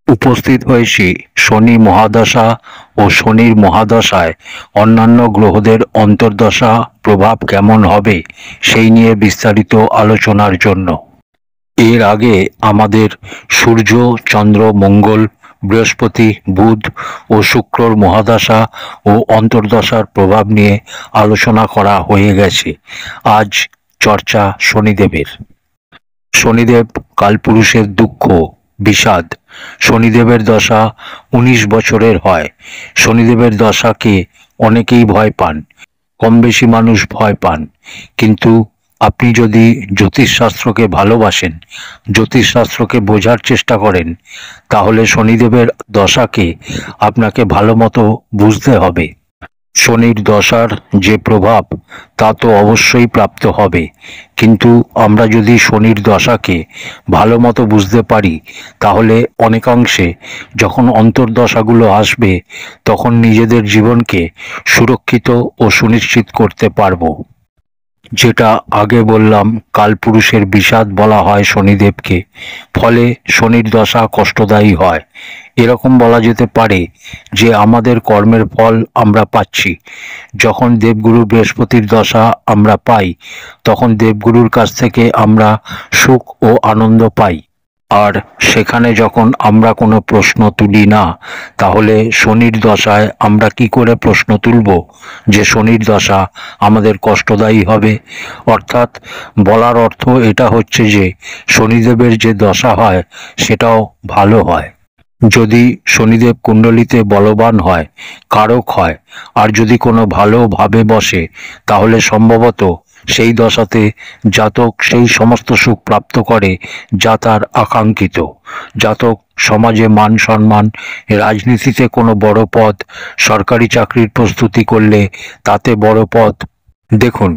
উপস্থিত হয়েছি শনি মহাদশা ও শনির মহাদশায় অন্যান্য গ্রহদের অন্তর্দশা প্রভাব কেমন হবে সেই নিয়ে বিস্তারিত আলোচনার জন্য। এর আগে আমাদের সূর্য, চন্দ্র, মঙ্গল, বৃহস্পতি, বুধ ও শুক্রর মহাদশা ও অন্তর্দশার প্রভাব নিয়ে আলোচনা করা হয়ে গেছে। আজ চর্চা শনিদেবের। শনিদেব কালপুরুষের দুঃখ, বিষাদ। শনিদেবের দশা 19 বছরের হয়। শনিদেবের দশাকে অনেকেই ভয় পান, কম বেশি মানুষ ভয় পান। কিন্তু আপনি যদি জ্যোতিষশাস্ত্রকে ভালোবাসেন, জ্যোতিষশাস্ত্রকে বোঝার চেষ্টা করেন, তাহলে শনিদেবের দশাকে আপনাকে ভালো মতো বুঝতে হবে। শনির দশার যে প্রভাব তা তো অবশ্যই প্রাপ্ত হবে, কিন্তু আমরা যদি শনির দশাকে ভালো মতো বুঝতে পারি তাহলে অনেকাংশে যখন অন্তর্দশাগুলো আসবে তখন নিজেদের জীবনকে সুরক্ষিত ও সুনিশ্চিত করতে পারবো। যেটা আগে বললাম, কালপুরুষের বিষাদ বলা হয় শনিদেবকে, ফলে শনির দশা কষ্টদায়ী হয়। এরকম বলা যেতে পারে যে আমাদের কর্মের ফল আমরা পাচ্ছি। যখন দেবগুরু বৃহস্পতির দশা আমরা পাই তখন দেবগুরুর কাছ থেকে আমরা সুখ ও আনন্দ পাই। আর সেখানে যখন আমরা কোনো প্রশ্ন তুলি না, তাহলে শনির দশায় আমরা কি করে প্রশ্ন তুলব যে শনির দশা আমাদের কষ্টদায়ী হবে? অর্থাৎ বলার অর্থ এটা হচ্ছে যে শনিদেবের যে দশা হয় সেটাও ভালো হয়। যদি শনিদেব কুণ্ডলিতে বলবান হয়, কারক হয়, আর যদি কোনো ভালো ভাবে বসে, তাহলে সম্ভবত সেই দশাতে জাতক সেই সমস্ত সুখ প্রাপ্ত করে যা তার আকাঙ্ক্ষিত। জাতক সমাজে মান সম্মান, রাজনীতিতে কোনো বড় পদ, সরকারি চাকরির প্রস্তুতি করলে তাতে বড় পদ। দেখুন,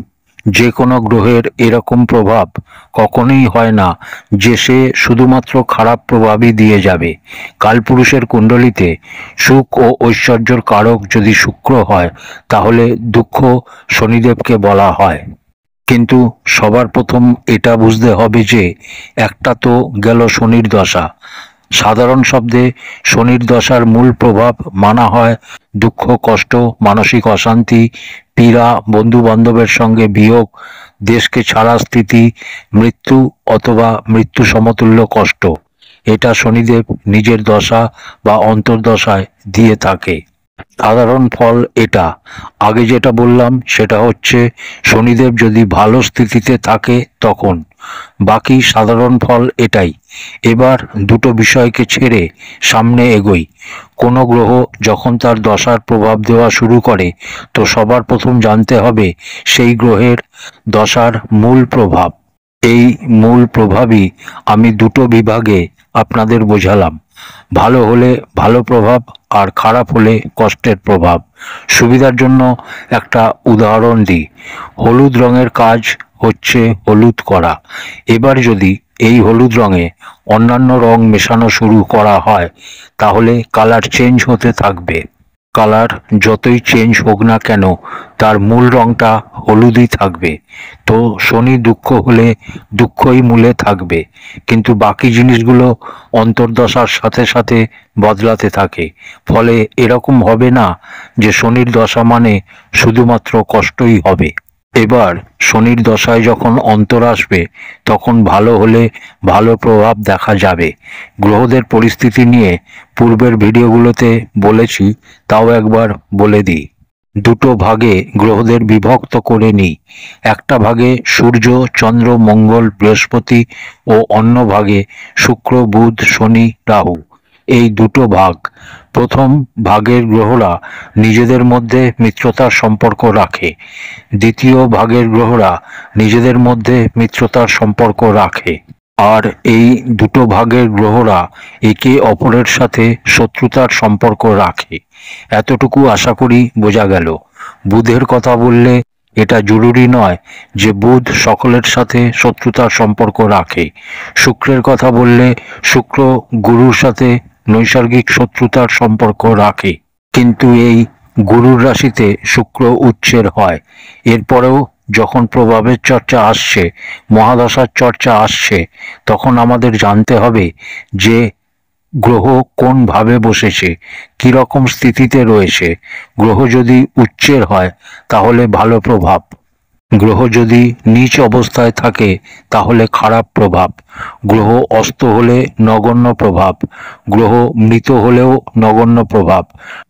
যে কোনো গ্রহের এরকম প্রভাব কখনোই হয় না যে সে শুধুমাত্র খারাপ প্রভাবই দিয়ে যাবে। কালপুরুষের কুণ্ডলিতে সুখ ও ঐশ্বর্যর কারক যদি শুক্র হয় তাহলে দুঃখ শনিদেবকে বলা হয়। কিন্তু সবার প্রথম এটা বুঝতে হবে যে একটা তো গেল শনির দশা। সাধারণ শব্দে শনির দশার মূল প্রভাব মানা হয় দুঃখ, কষ্ট, মানসিক অশান্তি, পীড়া, বন্ধু বান্ধবের সঙ্গে বিয়োগ, দেশকে ছাড়া স্থিতি, মৃত্যু অথবা মৃত্যু সমতুল্য কষ্ট। এটা শনিদেব নিজের দশা বা অন্তর্দশায় দিয়ে থাকে। সাধারণ ফল এটা। আগে যেটা বললাম সেটা হচ্ছে শনিদেব যদি ভালো স্থিতিতে থাকে তখন। বাকি সাধারণ ফল এটাই। এবার দুটো বিষয়কে ছেড়ে সামনে এগোই। কোনো গ্রহ যখন তার দশার প্রভাব দেওয়া শুরু করে তো সবার প্রথম জানতে হবে সেই গ্রহের দশার মূল প্রভাব। এই মূল প্রভাবই আমি দুটো বিভাগে আপনাদের বোঝালাম। ভালো হলে ভালো প্রভাব, আর খারাপ হলে কষ্টের প্রভাব। সুবিধার জন্য একটা উদাহরণ দিই। হলুদ রঙের কাজ হচ্ছে হলুদ করা। এবার যদি এই হলুদ রঙে অন্যান্য রং মেশানো শুরু করা হয় তাহলে কালার চেঞ্জ হতে থাকবে। কালার যতই চেঞ্জ হোক না কেন তার মূল রংটা হলুদই থাকবে। তো শনি দুঃখ হলে দুঃখই মূলে থাকবে, কিন্তু বাকি জিনিসগুলো অন্তর্দশার সাথে সাথে বদলাতে থাকে। ফলে এরকম হবে না যে শনির দশা মানে শুধুমাত্র কষ্টই হবে। এবার শনির দশায় যখন অন্তর আসবে তখন ভালো হলে ভালো প্রভাব দেখা যাবে। গ্রহদের পরিস্থিতি নিয়ে পূর্বের ভিডিওগুলোতে বলেছি, তাও একবার বলে দিই। দুটো ভাগে গ্রহদের বিভক্ত করে নিই। একটা ভাগে সূর্য, চন্দ্র, মঙ্গল, বৃহস্পতি ও অন্য ভাগে শুক্র, বুধ, শনি, রাহু। এই দুটো ভাগ। প্রথম ভাগের গ্রহরা নিজেদের মধ্যে মিত্রতার সম্পর্ক রাখে। দ্বিতীয় ভাগের গ্রহরা নিজেদের মধ্যে মিত্রতার সম্পর্ক রাখে। আর এই দুটো ভাগের গ্রহরা একে অপরের সাথে শত্রুতার সম্পর্ক রাখে। এতটুকু আশা করি বোঝা গেল। বুধের কথা বললে এটা জরুরি নয় যে বুধ সকলের সাথে শত্রুতার সম্পর্ক রাখে। শুক্রের কথা বললে শুক্র গুরুর সাথে নৈসর্গিক শত্রুতার সম্পর্ক রাখে। কিন্তু এই গুরুর রাশিতে শুক্র উচ্ছের হয়। এরপরেও যখন প্রভাবের চর্চা আসছে, মহাদশার চর্চা আসছে, তখন আমাদের জানতে হবে যে গ্রহ কোন ভাবে বসেছে, কিরকম স্থিতিতে রয়েছে। গ্রহ যদি উচ্চের হয় তাহলে ভালো প্রভাব, গ্রহ যদি নীচ অবস্থায় থাকে তাহলে খারাপ প্রভাব, গ্রহ অস্ত হলে নগণ্য প্রভাব, গ্রহ মৃত হলেও নগণ্য প্রভাব,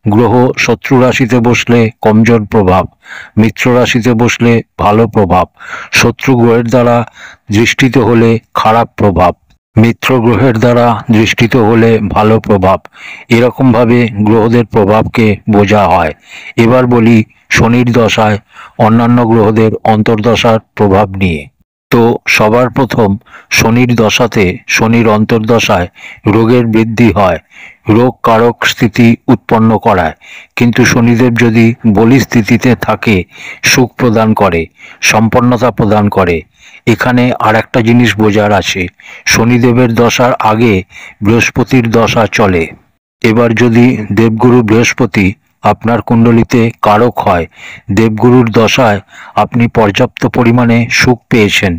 গ্রহ শত্রু রাশিতে বসলে কমজোর প্রভাব, মিত্র রাশিতে বসলে ভালো প্রভাব, শত্রু গ্রহের দ্বারা দৃষ্টিত হলে খারাপ প্রভাব, মিত্র গ্রহের দ্বারা দৃষ্টিত হলে ভালো প্রভাব। এরকমভাবে গ্রহদের প্রভাবকে বোঝা হয়। এবার বলি শনির দশায় অন্যান্য গ্রহদের অন্তর্দশার প্রভাব নিয়ে। তো সবার প্রথম শনির দশাতে, শনির অন্তর্দশায় রোগের বৃদ্ধি হয়, রোগ কারক স্থিতি উৎপন্ন করায়। কিন্তু শনিদেব যদি বলি স্থিতিতে থাকে সুখ প্রদান করে, সম্পন্নতা প্রদান করে। এখানে আর একটা জিনিস বোঝার আছে, শনিদেবের দশার আগে বৃহস্পতির দশা চলে। এবার যদি দেবগুরু বৃহস্পতি আপনার কুণ্ডলিতে কারক হয়, দেবগুরুর দশায় আপনি পর্যাপ্ত পরিমাণে সুখ পেয়েছেন,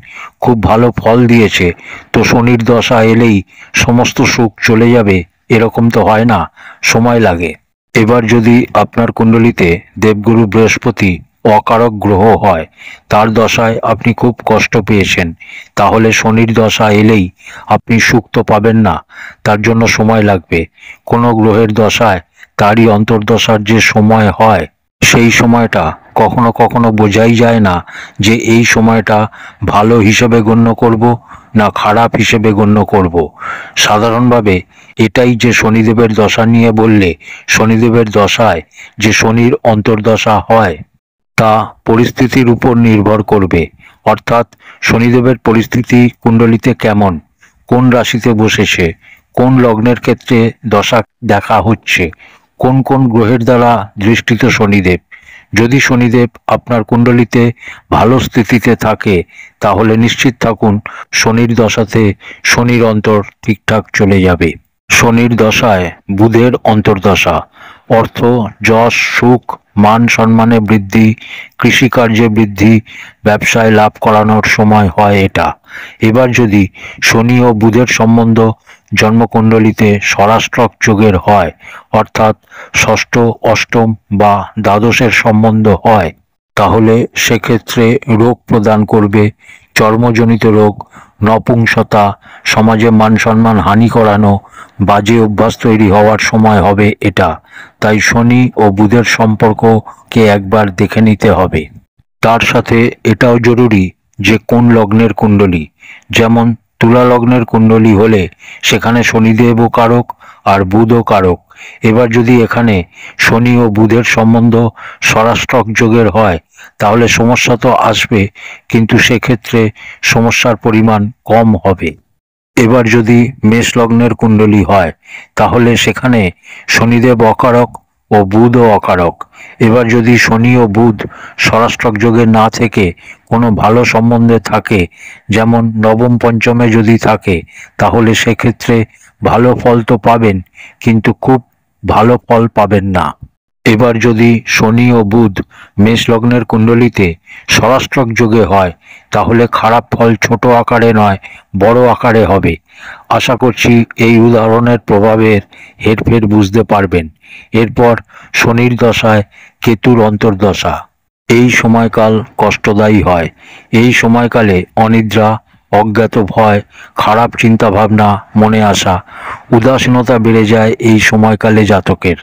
খুব ভালো ফল দিয়েছে, তো শনির দশা এলেই সমস্ত সুখ চলে যাবে এরকম তো হয় না, সময় লাগে। এবার যদি আপনার কুণ্ডলিতে দেবগুরু বৃহস্পতি অকারক গ্রহ হয়, তার দশায় আপনি খুব কষ্ট পেয়েছেন, তাহলে শনির দশা এলেই আপনি সুখ তো পাবেন না, তার জন্য সময় লাগবে। কোনো গ্রহের দশায় তারই অন্তর্দশার যে সময় হয়, সেই সময়টা কখনো কখনো বোঝাই যায় না যে এই সময়টা ভালো হিসেবে গণ্য করব না খারাপ হিসেবে গণ্য করব। সাধারণভাবে এটাই যে শনিদেবের দশা নিয়ে বললে, শনিদেবের দশায় যে শনির অন্তর্দশা হয় তা পরিস্থিতির উপর নির্ভর করবে। অর্থাৎ শনিদেবের পরিস্থিতি কুণ্ডলিতে কেমন, কোন রাশিতে বসেছে, কোন লগ্নের ক্ষেত্রে দশা দেখা হচ্ছে, কোন কোন গ্রহের দ্বারা দৃষ্টিত শনিদেব। যদি শনিদেব আপনার কুণ্ডলিতে ভালো স্থিতিতে থাকে তাহলে নিশ্চিত থাকুন শনির দশাতে শনির অন্তর ঠিকঠাক চলে যাবে। শনির দশায় বুধের অন্তর্দশা অর্থ, যশ, সুখ, মান সম্মানে বৃদ্ধি, কৃষিকার্যে বৃদ্ধি, ব্যবসায় লাভ করানোর সময় হয় এটা। এবার যদি শনি ও বুধের সম্বন্ধ জন্মকুণ্ডলিতে স্বরাষ্ট্রক যোগের হয়, অর্থাৎ ষষ্ঠ, অষ্টম বা দ্বাদশের সম্বন্ধ হয়, তাহলে সেক্ষেত্রে রোগ প্রদান করবে, চর্মজনিত রোগ, নপুংসতা, সমাজে মান সম্মান হানি করানো, বাজে অভ্যাস তৈরি হওয়ার সময় হবে এটা। তাই শনি ও বুধের সম্পর্ককে একবার দেখে নিতে হবে। তার সাথে এটাও জরুরি যে কোন লগ্নের কুণ্ডলী। যেমন তুলা লগ্নের কুণ্ডলী হলে সেখানে শনিদেবও কারক আর বুধও কারক। এবার যদি এখানে শনি ও বুধের সম্বন্ধ স্বরাষ্ট্রক যোগের হয় তাহলে সমস্যা তো আসবে, কিন্তু সেক্ষেত্রে সমস্যার পরিমাণ কম হবে। এবার যদি মেষ লগ্নের কুণ্ডলী হয় তাহলে সেখানে শনিদেব অকারক ও বুধও অকারক। এবার যদি শনি ও বুধ স্বরাষ্ট্রক যোগে না থেকে কোনো ভালো সম্বন্ধে থাকে, যেমন নবম পঞ্চমে যদি থাকে, তাহলে সেক্ষেত্রে ভালো ফল তো পাবেন, কিন্তু খুব ভালো ফল পাবেন না। এবার যদি শনি ও বুধ মেষ লগ্নের কুণ্ডলিতে স্বরাষ্ট্রক যোগে হয় তাহলে খারাপ ফল ছোট আকারে নয় বড় আকারে হবে। আশা করছি এই উদাহরণের প্রভাবের হেরফের বুঝতে পারবেন। এরপর শনির দশায় কেতুর অন্তর্দশা। এই সময়কাল কষ্টদায়ী হয়। এই সময়কালে অনিদ্রা, অজ্ঞাত ভয়, খারাপ চিন্তা ভাবনা মনে আসা, উদাসীনতা বেড়ে যায় এই সময়কালে জাতকের।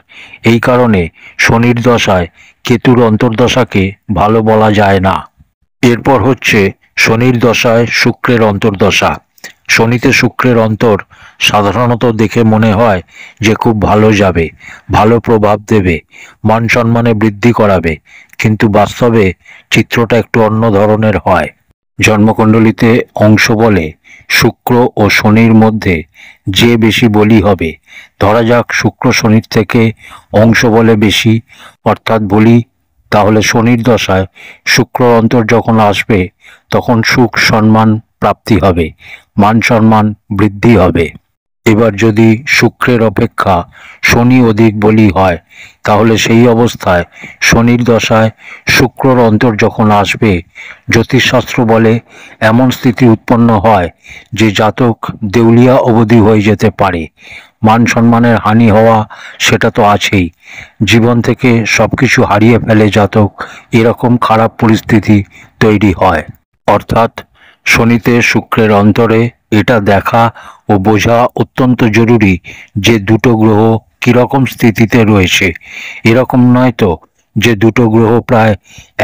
এই কারণে শনির দশায় কেতুর অন্তর্দশাকে ভালো বলা যায় না। এরপর হচ্ছে শনির দশায় শুক্রের অন্তর্দশা। শনিতে শুক্রের অন্তর সাধারণত দেখে মনে হয় যে খুব ভালো যাবে, ভালো প্রভাব দেবে, মান সম্মানে বৃদ্ধি করাবে, কিন্তু বাস্তবে চিত্রটা একটু অন্য ধরনের হয়। জন্মকুণ্ডলিতে অংশ বলে শুক্র ও শনির মধ্যে যে বেশি বলি হবে, ধরা যাক শুক্র শনির থেকে অংশ বলে বেশি অর্থাৎ বলি, তাহলে শনির দশায় শুক্র অন্তর যখন আসবে তখন সুখ সম্মান প্রাপ্তি হবে, মান সম্মান বৃদ্ধি হবে। এবার যদি শুক্রের অপেক্ষা শনি অধিক বলি হয়, তাহলে সেই অবস্থায় শনির দশায় শুক্রর অন্তর যখন আসবে, জ্যোতিষশাস্ত্র বলে এমন স্থিতি উৎপন্ন হয় যে জাতক দেউলিয়া অবধি হয়ে যেতে পারে। মান সম্মানের হানি হওয়া সেটা তো আছেই, জীবন থেকে সবকিছু হারিয়ে ফেলে জাতক, এরকম খারাপ পরিস্থিতি তৈরি হয়। অর্থাৎ শনিতে শুক্রের অন্তরে এটা দেখা ও বোঝা অত্যন্ত জরুরি যে দুটো গ্রহ কিরকম স্থিতিতে রয়েছে। এরকম নয় তো যে দুটো গ্রহ প্রায়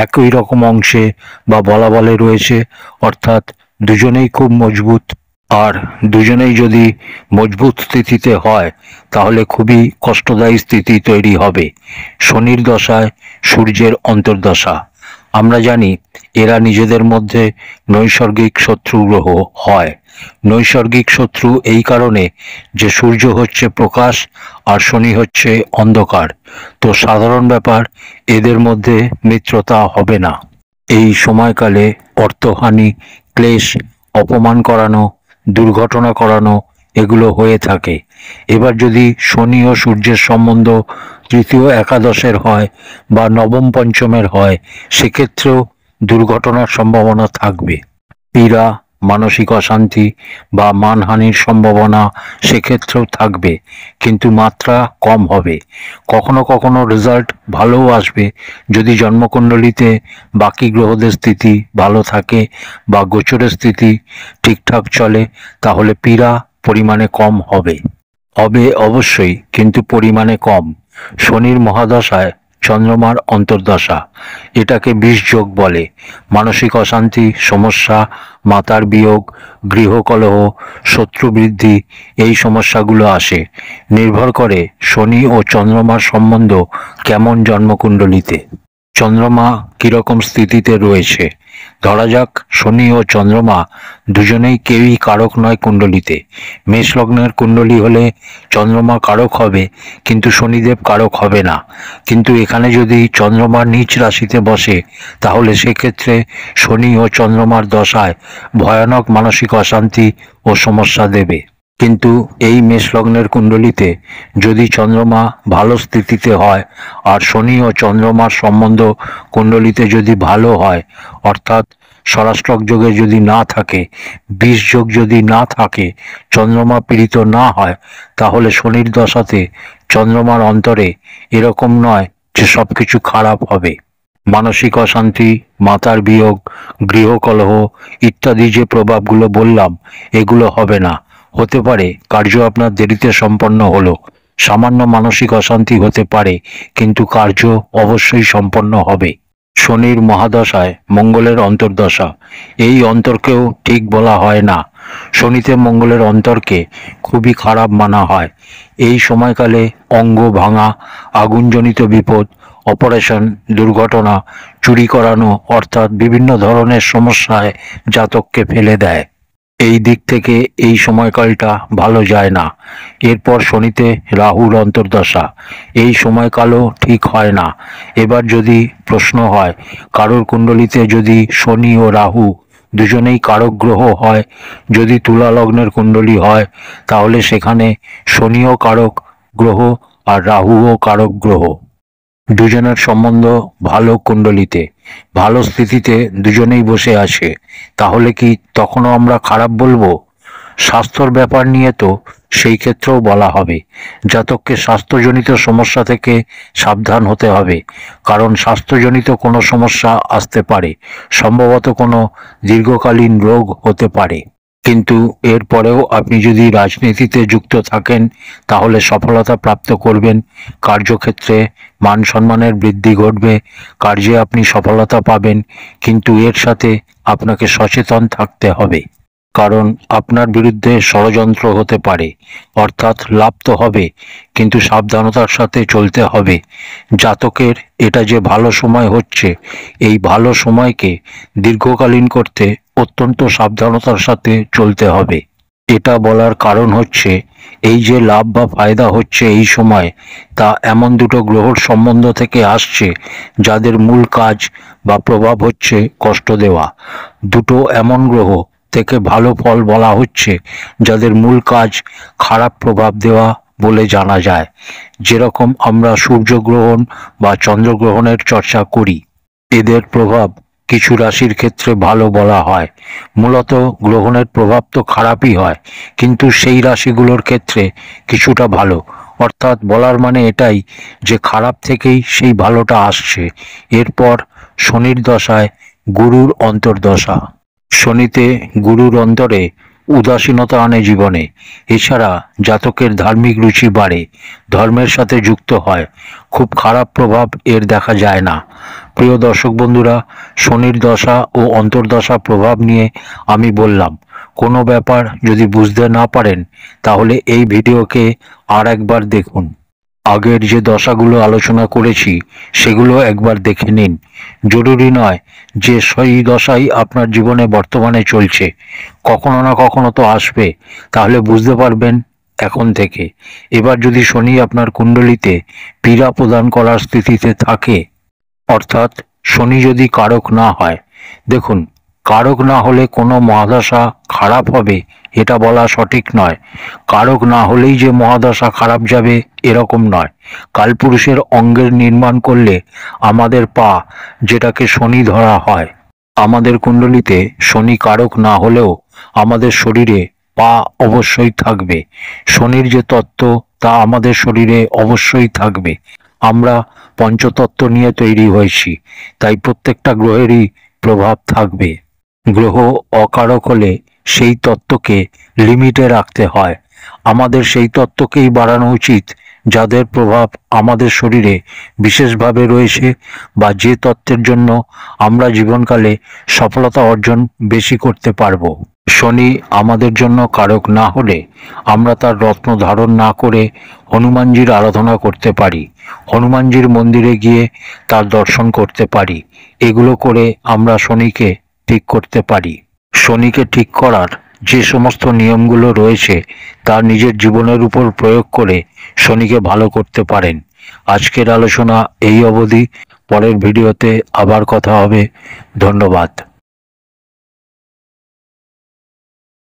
একই রকম অংশে বা বলা রয়েছে, অর্থাৎ দুজনেই খুব মজবুত। আর দুজনেই যদি মজবুত স্থিতিতে হয় তাহলে খুবই কষ্টদায়ী স্থিতি তৈরি হবে। শনির দশায় সূর্যের অন্তর্দশা, আমরা জানি এরা নিজেদের মধ্যে নৈসর্গিক শত্রু গ্রহ হয়। নৈসর্গিক শত্রু এই কারণে যে সূর্য হচ্ছে প্রকাশ আর শনি হচ্ছে অন্ধকার, তো সাধারণ ব্যাপার এদের মধ্যে মিত্রতা হবে না। এই সময়কালে অর্থহানি, ক্লেশ, অপমান করানো, দুর্ঘটনা করানো এগুলো হয়ে থাকে। এবার যদি শনি ও সূর্যের সম্বন্ধ তৃতীয় একাদশের হয় বা নবম পঞ্চমের হয়, সেক্ষেত্রেও দুর্ঘটনার সম্ভাবনা থাকবে। পীড়া, মানসিক অশান্তি বা মানহানির সম্ভাবনা সেক্ষেত্রেও থাকবে, কিন্তু মাত্রা কম হবে। কখনো কখনো রেজাল্ট ভালোও আসবে যদি জন্মকুণ্ডলিতে বাকি গ্রহদের স্থিতি ভালো থাকে বা গোচরের স্থিতি ঠিকঠাক চলে, তাহলে পীড়া পরিমাণে কম হবে। হবে অবশ্যই, কিন্তু পরিমাণে কম। শনির মহাদশায় চন্দ্রমার অন্তর্দশা, এটাকে বিষযোগ বলে। মানসিক অশান্তি, সমস্যা, মাতার বিয়োগ, গৃহকলহ, শত্রু বৃদ্ধি, এই সমস্যাগুলো আসে। নির্ভর করে শনি ও চন্দ্রমার সম্বন্ধ কেমন জন্মকুণ্ডলিতে, চন্দ্রমা কিরকম স্থিতিতে রয়েছে। ধরা যাক শনি ও চন্দ্রমা দুজনেই কেউই কারক নয় কুণ্ডলিতে। মেষ লগ্নের কুণ্ডলী হলে চন্দ্রমা কারক হবে, কিন্তু শনিদেব কারক হবে না। কিন্তু এখানে যদি চন্দ্রমা নিচ রাশিতে বসে, তাহলে সেক্ষেত্রে শনি ও চন্দ্রমার দশায় ভয়ানক মানসিক অশান্তি ও সমস্যা দেবে। কিন্তু এই মেষ লগ্নের কুণ্ডলিতে যদি চন্দ্রমা ভালো স্থিতিতে হয় আর শনি ও চন্দ্রমার সম্বন্ধ কুণ্ডলিতে যদি ভালো হয়, অর্থাৎ স্বরাষ্ট্রক যোগে যদি না থাকে, বিষ যোগ যদি না থাকে, চন্দ্রমা পীড়িত না হয়, তাহলে শনির দশাতে চন্দ্রমার অন্তরে এরকম নয় যে সব কিছু খারাপ হবে। মানসিক অশান্তি, মাতার বিয়োগ, গৃহকলহ ইত্যাদি যে প্রভাবগুলো বললাম, এগুলো হবে না। হতে পারে কার্য আপনার দেরিতে সম্পন্ন হলো, সামান্য মানসিক অশান্তি হতে পারে, কিন্তু কার্য অবশ্যই সম্পন্ন হবে। শনির মহাদশায় মঙ্গলের অন্তর্দশা, এই অন্তরকেও ঠিক বলা হয় না। শনিতে মঙ্গলের অন্তরকে খুবই খারাপ মানা হয়। এই সময়কালে অঙ্গ ভাঙা, আগুনজনিত বিপদ, অপারেশন, দুর্ঘটনা, চুরি করানো, অর্থাৎ বিভিন্ন ধরনের সমস্যায় জাতককে ফেলে দেয়। এই দিক থেকে এই সময়কালটা ভালো যায় না। এরপর শনিতে রাহুর অন্তর্দশা, এই সময়কালও ঠিক হয় না। এবার যদি প্রশ্ন হয় কারোর কুণ্ডলিতে যদি শনি ও রাহু দুজনেই কারক গ্রহ হয়, যদি তুলা লগ্নের কুণ্ডলী হয়, তাহলে সেখানে শনিও কারক গ্রহ আর রাহুও কারক গ্রহ। দুজনের সম্বন্ধ ভালো কুণ্ডলিতে, ভালো স্থিতিতে দুজনেই বসে আছে, তাহলে কি তখনও আমরা খারাপ বলবো? স্বাস্থ্যর ব্যাপার নিয়ে তো সেই ক্ষেত্রেও বলা হবে জাতককে স্বাস্থ্যজনিত সমস্যা থেকে সাবধান হতে হবে, কারণ স্বাস্থ্যজনিত কোনো সমস্যা আসতে পারে, সম্ভবত কোনো দীর্ঘকালীন রোগ হতে পারে। কিন্তু এরপরেও আপনি যদি রাজনীতিতে যুক্ত থাকেন, তাহলে সফলতা প্রাপ্ত করবেন। কার্যক্ষেত্রে মান সম্মানের বৃদ্ধি ঘটবে, কার্যে আপনি সফলতা পাবেন, কিন্তু এর সাথে আপনাকে সচেতন থাকতে হবে, কারণ আপনার বিরুদ্ধে ষড়যন্ত্র হতে পারে। অর্থাৎ লাভ তো হবে, কিন্তু সাবধানতার সাথে চলতে হবে। জাতকের এটা যে ভালো সময় হচ্ছে, এই ভালো সময়কে দীর্ঘকালীন করতে অত্যন্ত সাবধানতার সাথে চলতে হবে। এটা বলার কারণ হচ্ছে এই যে লাভ বা ফায়দা হচ্ছে এই সময়, তা এমন দুটো গ্রহর সম্বন্ধ থেকে আসছে যাদের মূল কাজ বা প্রভাব হচ্ছে কষ্ট দেওয়া। দুটো এমন গ্রহ থেকে ভালো ফল বলা হচ্ছে যাদের মূল কাজ খারাপ প্রভাব দেওয়া বলে জানা যায়। যেরকম আমরা সূর্যগ্রহণ বা চন্দ্রগ্রহণের চর্চা করি, এদের প্রভাব কিছু রাশির ক্ষেত্রে ভালো বলা হয়। মূলত গ্রহণের প্রভাব তো খারাপই হয়, কিন্তু সেই রাশিগুলোর ক্ষেত্রে কিছুটা ভালো। অর্থাৎ বলার মানে এটাই যে খারাপ থেকেই সেই ভালোটা আসছে। এরপর শনির দশায় গুরুর অন্তর্দশা। শনিতে গুরুর অন্তরে উদাসীনতা আনে জীবনে। এছাড়া জাতকের ধার্মিক রুচি বাড়ে, ধর্মের সাথে যুক্ত হয়। খুব খারাপ প্রভাব এর দেখা যায় না। প্রিয় দর্শক বন্ধুরা, শনির দশা ও অন্তর্দশা প্রভাব নিয়ে আমি বললাম। কোনো ব্যাপার যদি বুঝতে না পারেন তাহলে এই ভিডিওকে আর একবার দেখুন। আগের যে দশাগুলো আলোচনা করেছি সেগুলো একবার দেখে নিন। জরুরি নয় যে সেই দশাই আপনার জীবনে বর্তমানে চলছে, কখনো না কখনো তো আসবে। তাহলে বুঝতে পারবেন এখন থেকে। এবার যদি শনি আপনার কুণ্ডলিতে পীড়া প্রদান করার স্থিতিতে থাকে, অর্থাৎ শনি যদি কারক না হয়, দেখুন, কারক না হলে কোনো মহাদশা খারাপ হবে এটা বলা সঠিক নয়। কারক না হলেই যে মহাদশা খারাপ যাবে এরকম নয়। কালপুরুষের অঙ্গের নির্মাণ করলে আমাদের পা, যেটাকে শনি ধরা হয়, আমাদের কুণ্ডলিতে শনি কারক না হলেও আমাদের শরীরে পা অবশ্যই থাকবে। শনির যে তত্ত্ব তা আমাদের শরীরে অবশ্যই থাকবে। আমরা পঞ্চতত্ত্ব নিয়ে তৈরি হয়েছি, তাই প্রত্যেকটা গ্রহেরই প্রভাব থাকবে। গ্রহ অকারক হলে সেই তত্ত্বকে লিমিটে রাখতে হয়। আমাদের সেই তত্ত্বকেই বাড়ানো উচিত যাদের প্রভাব আমাদের শরীরে বিশেষভাবে রয়েছে, বা যে তত্ত্বের জন্য আমরা জীবনকালে সফলতা অর্জন বেশি করতে পারব। শনি আমাদের জন্য কারক না হলে আমরা তার রত্ন ধারণ না করে হনুমানজির আরাধনা করতে পারি, হনুমানজির মন্দিরে গিয়ে তার দর্শন করতে পারি। এগুলো করে আমরা শনিকে ঠিক করতে পারি। শনিকে ঠিক করার যে সমস্ত নিয়মগুলো রয়েছে তা নিজের জীবনের উপর প্রয়োগ করে শনিকে ভালো করতে পারেন। আজকের আলোচনা এই অবধি। পরের ভিডিওতে আবার কথা হবে। ধন্যবাদ।